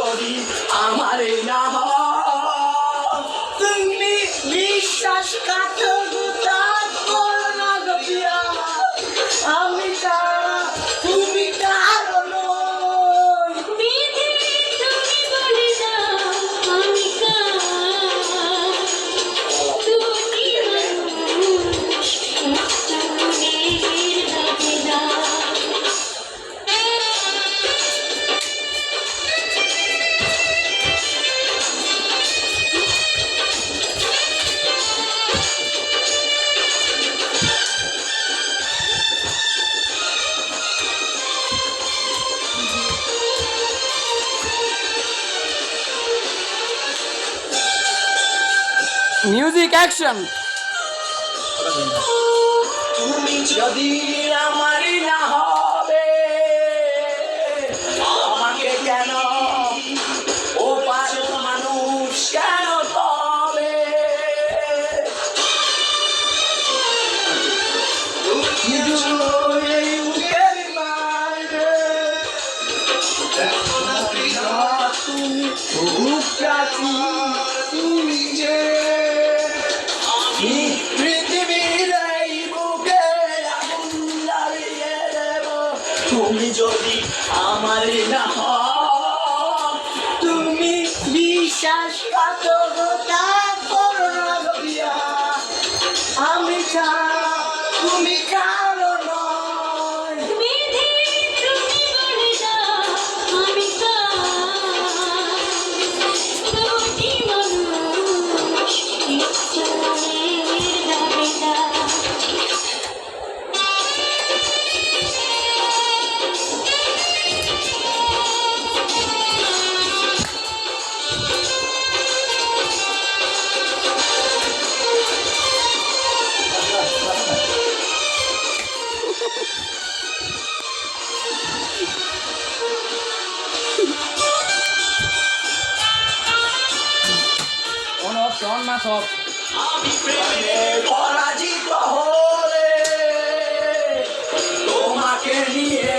যদি আমার না হয়, তুমি বিশ্বাসঘাতকতা করো না গো পিয়া, আমি ছাড়া তুমি কারো নই। বিধি তুমি বলে দাও আমি কার, দুটি মানুষ একটা মনের দাবিদার। Music action. তুমি যদি আমার না হবে, আমাকে কেন ও পাশে মানুষ কেন তবে? এই বুকের মাঝে তুমি রূপটাছি, তুমি যে পৃথিবীর এই বুকে আগুন জ্বালিয়ে দেব। তুমি যদি আমার না হও, তুমি বিশ্বাসঘাতকতা করো না গো পিয়া, আমি ছাড়া তুমি কারো নয়। বিধি তুমি বলে দাও আমি কার, দুটি মানুষ একটা মনের দাবিদার। অন অফ অন না সব। আমি প্রেমে পরাজিত হলে তোমাকে নিয়ে